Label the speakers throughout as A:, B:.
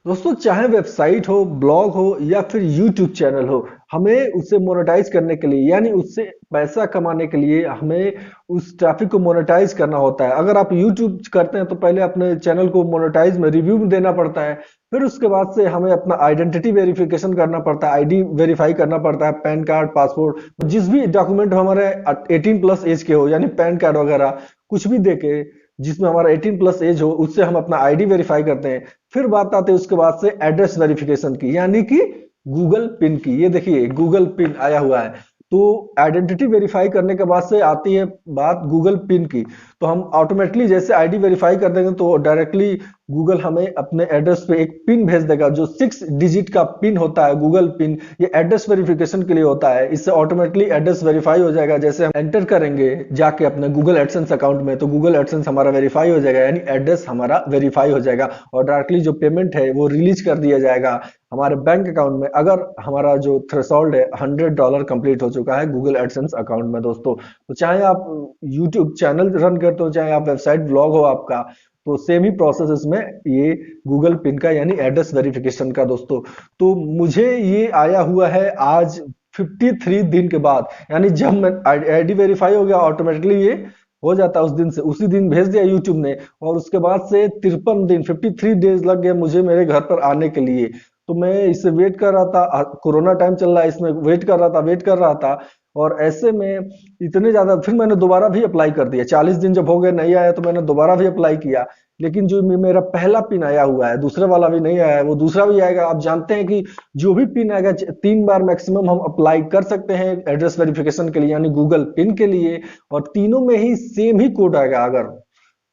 A: दोस्तों, चाहे वेबसाइट हो, ब्लॉग हो या फिर यूट्यूब चैनल हो, हमें उसे मोनेटाइज करने के लिए यानी उससे पैसा कमाने के लिए हमें उस ट्रैफिक को मोनेटाइज करना होता है। अगर आप यूट्यूब करते हैं तो पहले अपने चैनल को मोनेटाइज में रिव्यू में देना पड़ता है। फिर उसके बाद से हमें अपना आइडेंटिटी वेरिफिकेशन करना पड़ता है, आईडी वेरीफाई करना पड़ता है, पैन कार्ड, पासपोर्ट, जिस भी डॉक्यूमेंट हमारे 18+ एज के हो यानी पैन कार्ड वगैरह कुछ भी देके जिसमें हमारा 18+ एज हो, उससे हम अपना आईडी वेरीफाई करते हैं। फिर बात आती है उसके बाद से एड्रेस वेरिफिकेशन की, यानी कि गूगल पिन की। ये देखिए गूगल पिन आया हुआ है। तो आइडेंटिटी वेरीफाई करने के बाद से आती है बात गूगल पिन की। तो हम ऑटोमेटिकली जैसे आईडी वेरीफाई कर देंगे तो डायरेक्टली गूगल हमें अपने एड्रेस पे एक पिन भेज देगा, जो 6 डिजिट का पिन होता है गूगल पिन। ये एड्रेस वेरिफिकेशन के लिए होता है। इससे ऑटोमेटिकली एड्रेस वेरीफाई हो जाएगा। जैसे हम एंटर करेंगे जाके अपने गूगल एडसेंस अकाउंट में, तो गूगल एडसेंस हमारा वेरीफाई हो जाएगा, यानी एड्रेस हमारा वेरीफाई हो जाएगा। और डायरेक्टली जो पेमेंट है वो रिलीज कर दिया जाएगा हमारे बैंक अकाउंट में, अगर हमारा जो थ्रेशोल्ड है $100 कंप्लीट हो चुका है गूगल एडसेंस अकाउंट में। दोस्तों, तो चाहे आप यूट्यूब चैनल रन करते हो, चाहे आप वेबसाइट ब्लॉग हो आपका, तो सेम ही प्रोसेस इसमें ये गूगल पिन का यानी एड्रेस वेरिफिकेशन का। दोस्तों, तो मुझे ये आया हुआ है आज 53 दिन के बाद, यानी जब मैं आईडी वेरीफाई हो गया ऑटोमेटिकली ये हो जाता है उस दिन से, उसी दिन भेज दिया यूट्यूब ने। और उसके बाद से 53 दिन 53 डेज लग गए मुझे मेरे घर पर आने के लिए। तो मैं इसे वेट कर रहा था, कोरोना टाइम चल रहा है, इसमें वेट कर रहा था। और ऐसे में इतने ज्यादा, फिर मैंने दोबारा भी अप्लाई कर दिया। 40 दिन जब हो गए नहीं आया तो मैंने दोबारा भी अप्लाई किया। लेकिन जो मेरा पहला पिन आया हुआ है, दूसरे वाला भी नहीं आया है, वो दूसरा भी आएगा। आप जानते हैं कि जो भी पिन आएगा 3 बार मैक्सिमम हम अप्लाई कर सकते हैं एड्रेस वेरिफिकेशन के लिए, यानी गूगल पिन के लिए। और तीनों में ही सेम ही कोड आएगा। अगर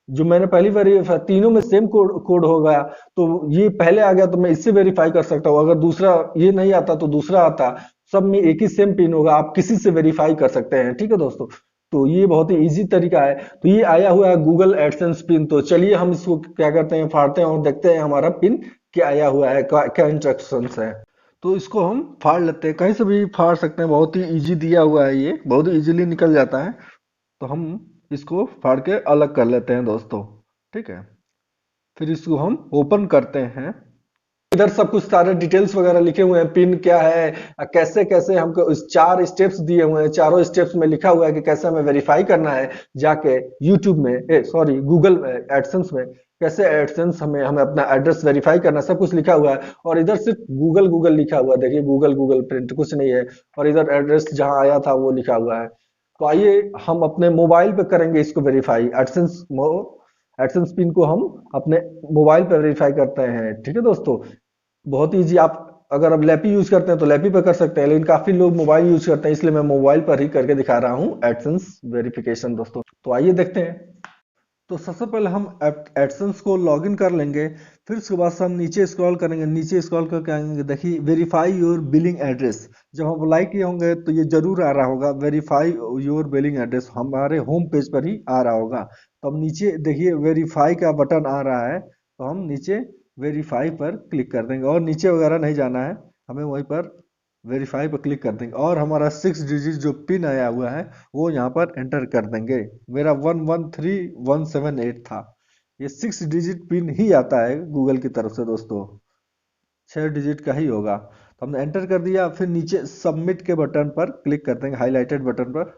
A: जो मैंने पहली वेरीफाई, तीनों में सेम कोड कोड होगा, तो ये पहले आ गया तो मैं इससे वेरीफाई कर सकता हूँ। अगर दूसरा ये नहीं आता तो दूसरा आता, सब में एक ही सेम पिन होगा, आप किसी से वेरीफाई कर सकते हैं। ठीक है दोस्तों, तो ये बहुत ही इजी तरीका है। तो ये आया हुआ है गूगल एडसेंस पिन। तो चलिए हम इसको क्या करते हैं, फाड़ते हैं और देखते हैं हमारा पिन क्या आया हुआ है, क्या इंस्ट्रक्शंस है। तो इसको हम फाड़ लेते हैं, कहीं से भी फाड़ सकते हैं, बहुत ही इजी दिया हुआ है, ये बहुत ही इजीली निकल जाता है। तो हम इसको फाड़ के अलग कर लेते हैं दोस्तों। ठीक है, फिर इसको हम ओपन करते हैं। इधर सब कुछ सारे डिटेल्स वगैरह लिखे हुए हैं, पिन क्या है, कैसे कैसे हमको इस 4 स्टेप्स दिए हुए हैं। चारों स्टेप्स में लिखा हुआ है कि कैसे हमें वेरीफाई करना है जाके यूट्यूब में, सॉरी गूगल एडसेंस में, कैसे एडसेंस हमें हमें अपना एड्रेस वेरीफाई करना है, सब कुछ लिखा हुआ है। और इधर सिर्फ गूगल गूगल लिखा हुआ है, देखिए गूगल गूगल प्रिंट कुछ नहीं है। और इधर एड्रेस जहां आया था वो लिखा हुआ है। तो आइए हम अपने मोबाइल पे करेंगे इसको वेरीफाई। एडसेंस पिन को हम अपने मोबाइल पे वेरीफाई करते हैं। ठीक है दोस्तों, बहुत ईजी। आप अगर आप लैपी यूज करते हैं तो लैपी पे कर सकते हैं, लेकिन काफी लोग मोबाइल यूज करते हैं, इसलिए मैं मोबाइल पर ही करके दिखा रहा हूँ एडसेंस वेरिफिकेशन। दोस्तों, तो आइए देखते हैं। तो सबसे पहले हम एडसेंस को लॉगिन कर लेंगे। फिर उसके बाद से हम नीचे स्क्रॉल करेंगे, नीचे स्क्रॉल करके आएंगे, देखिए वेरीफाई योर बिलिंग एड्रेस। जब हम अप्लाई किए होंगे तो ये जरूर आ रहा होगा, वेरीफाई योर बिलिंग एड्रेस हमारे होम पेज पर ही आ रहा होगा। तो हम नीचे देखिए वेरीफाई का बटन आ रहा है, तो हम नीचे वेरीफाई पर क्लिक कर देंगे और नीचे वगैरह नहीं जाना है, हमें वहीं पर वेरीफाई पर क्लिक कर देंगे और हमारा 6 डिजिट जो पिन आया हुआ है वो यहाँ पर एंटर कर देंगे। मेरा 113178 था। ये 6 डिजिट पिन ही आता है गूगल की तरफ से दोस्तों, 6 डिजिट का ही होगा। तो हमने एंटर कर दिया, फिर नीचे सबमिट के बटन पर क्लिक कर देंगे, हाईलाइटेड बटन पर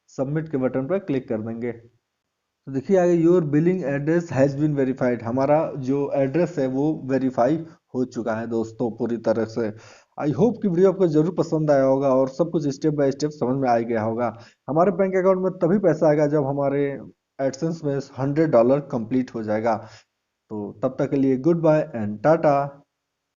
A: सबमिट के बटन पर क्लिक कर देंगे। तो देखिए आगे your billing address has been verified, हमारा जो एड्रेस है वो वेरीफाई हो चुका है दोस्तों पूरी तरह से। आई होप कि वीडियो आपको जरूर पसंद आया होगा और सब कुछ स्टेप बाय स्टेप समझ में आ गया होगा। हमारे बैंक अकाउंट में तभी पैसा आएगा जब हमारे एडसेंस में $100 कंप्लीट हो जाएगा। तो तब तक के लिए गुड बाय एंड टाटा।